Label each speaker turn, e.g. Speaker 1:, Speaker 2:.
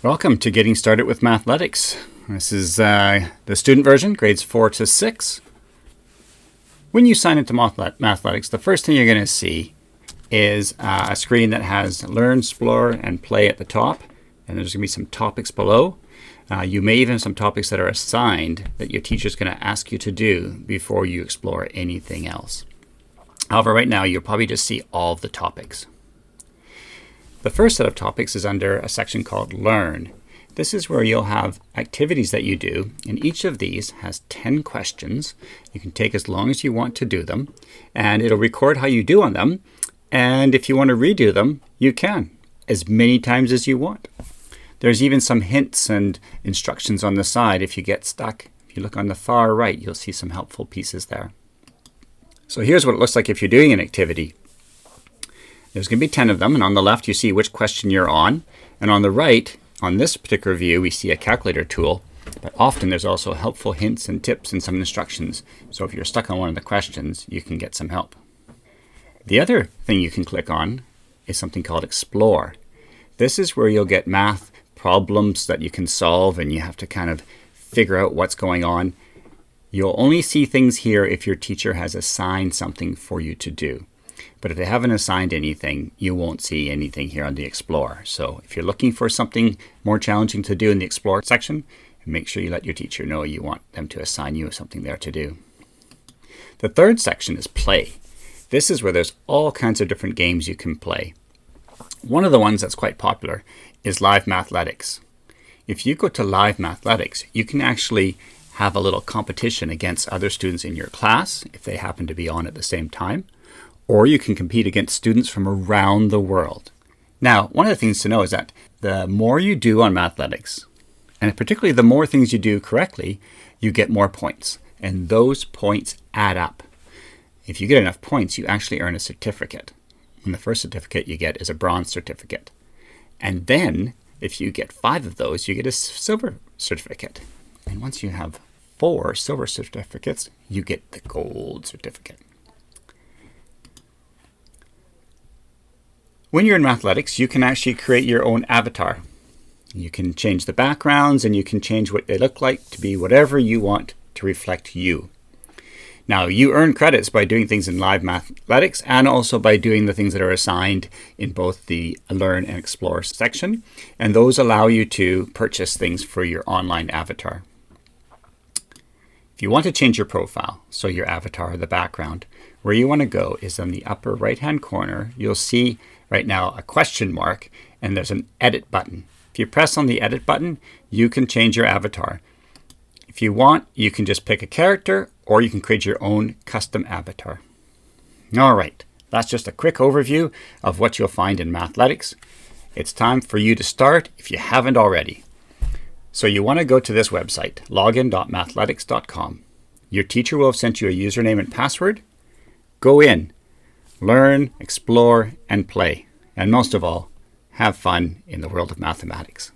Speaker 1: Welcome to Getting Started with Mathletics. This is the student version, grades 4 to 6. When you sign into Mathletics, the first thing you're going to see is a screen that has Learn, Explore, and Play at the top. And there's going to be some topics below. You may even have some topics that are assigned that your teacher is going to ask you to do before you explore anything else. However, right now, you'll probably just see all of the topics. The first set of topics is under a section called Learn. This is where you'll have activities that you do, and each of these has 10 questions. You can take as long as you want to do them, and it'll record how you do on them. And if you want to redo them, you can, as many times as you want. There's even some hints and instructions on the side if you get stuck. If you look on the far right, you'll see some helpful pieces there. So here's what it looks like if you're doing an activity. There's going to be 10 of them, and on the left you see which question you're on. And on the right, on this particular view, we see a calculator tool. But often there's also helpful hints and tips and some instructions. So if you're stuck on one of the questions, you can get some help. The other thing you can click on is something called Explore. This is where you'll get math problems that you can solve, and you have to kind of figure out what's going on. You'll only see things here if your teacher has assigned something for you to do. But if they haven't assigned anything, you won't see anything here on the Explore. So if you're looking for something more challenging to do in the Explore section, make sure you let your teacher know you want them to assign you something there to do. The third section is Play. This is where there's all kinds of different games you can play. One of the ones that's quite popular is Live Mathletics. If you go to Live Mathletics, you can actually have a little competition against other students in your class if they happen to be on at the same time. Or you can compete against students from around the world. Now, one of the things to know is that the more you do on Mathletics, and particularly the more things you do correctly, you get more points. And those points add up. If you get enough points, you actually earn a certificate. And the first certificate you get is a bronze certificate. And then, if you get 5 of those, you get a silver certificate. And once you have 4 silver certificates, you get the gold certificate. When you're in Mathletics, you can actually create your own avatar. You can change the backgrounds, and you can change what they look like to be whatever you want to reflect you. Now, you earn credits by doing things in Live Mathletics and also by doing the things that are assigned in both the Learn and Explore section. And those allow you to purchase things for your online avatar. If you want to change your profile, so your avatar, the background, where you want to go is on the upper right-hand corner. You'll see right now a question mark, and there's an edit button. If you press on the edit button, you can change your avatar. If you want, you can just pick a character, or you can create your own custom avatar. All right, that's just a quick overview of what you'll find in Mathletics. It's time for you to start if you haven't already. So you want to go to this website, login.mathletics.com. Your teacher will have sent you a username and password. Go in, learn, explore, and play. And most of all, have fun in the world of mathematics.